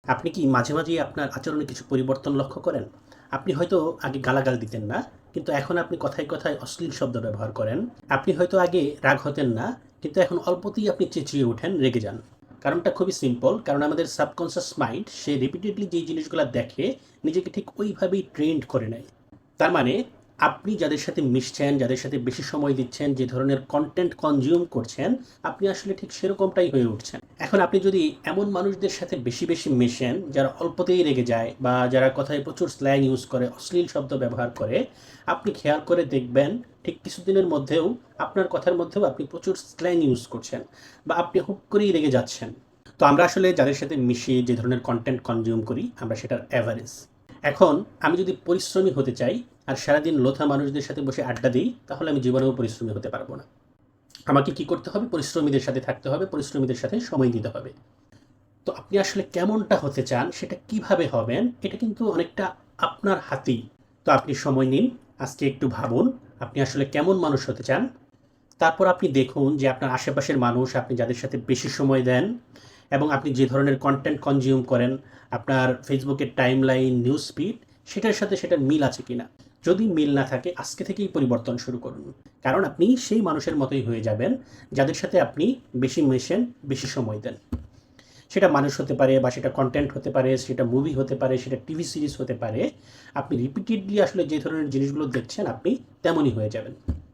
আপনি কি মাঝে, মাঝেই আপনার আচরণে কিছু পরিবর্তন লক্ষ্য করেন? আপনি হয়তো আগে গালাগাল দিতেন না, কিন্তু এখন আপনি কথায়, কথায় অশ্লীল শব্দ ব্যবহার করেন। আপনি হয়তো আগে রাগ হতেন না, কিন্তু এখন অল্পতেই আপনি চেঁচিয়ে ওঠেন, রেগে যান। কারণটা খুবই সিম্পল, কারণ আমাদের সাবকনশিয়াস মাইন্ড সে রিপিটেডলি যেই জিনিসগুলা দেখে, নিজেকে ঠিক ওইভাবেই ট্রেন্ড করে নেয়। তার মানে আপনি যাদের সাথে মিশছেন, যাদের সাথে বেশি সময় দিচ্ছেন, যে ধরনের কনটেন্ট কনজিউম করছেন, আপনি আসলে ঠিক সেরকমটাই হয়ে উঠছেন। এখন আপনি যদি এমন মানুষদের সাথে বেশি, বেশি মেশেন, যারা অল্পতেই রেগে যায় বা যারা কথায় প্রচুর স্ল্যাং ইউজ করে, অশ্লীল শব্দ ব্যবহার করে, আপনি খেয়াল করে দেখবেন ঠিক কিছুদিনের মধ্যেও আপনার কথার মধ্যেও আপনি প্রচুর স্ল্যাং ইউজ করছেন বা আপনি হুট করেই রেগে যাচ্ছেন। তো আমরা আসলে যাদের সাথে মিশি, যে ধরনের কনটেন্ট কনজিউম করি, আমরা সেটার অ্যাভারেজ। এখন আমি যদি পরিশ্রমী হতে চাই আর সারাদিন লোথা মানুষদের সাথে বসে আড্ডা দিই, তাহলে আমি জীবনেও পরিশ্রমী হতে পারবো না। আমাকে কি করতে হবে? পরিশ্রমীদের সাথে থাকতে হবে, পরিশ্রমীদের সাথে সময় দিতে হবে। তো আপনি আসলে কেমনটা হতে চান, সেটা কিভাবে হবেন, এটা কিন্তু অনেকটা আপনার হাতেই। তো আপনি সময় নিন, আজকে একটু ভাবুন আপনি আসলে কেমন মানুষ হতে চান। তারপর আপনি দেখুন যে আপনার আশেপাশের মানুষ, আপনি যাদের সাথে বেশি সময় দেন এবং আপনি যে ধরনের কন্টেন্ট কনজিউম করেন, আপনার ফেসবুকের টাইমলাইন, নিউজ ফিড, সেটার সাথে সেটার মিল আছে কিনা। যদি মিল না থাকে, আজকে থেকেই পরিবর্তন শুরু করুন। কারণ আপনি সেই মানুষের মতোই হয়ে যাবেন যাদের সাথে আপনি বেশি মেশেন, বেশি সময় দেন। সেটা মানুষ হতে পারে বা সেটা কন্টেন্ট হতে পারে, সেটা মুভি হতে পারে, সেটা টিভি সিরিজ হতে পারে। আপনি রিপিটেডলি আসলে যে ধরনের জিনিসগুলো দেখছেন, আপনি তেমনই হয়ে যাবেন।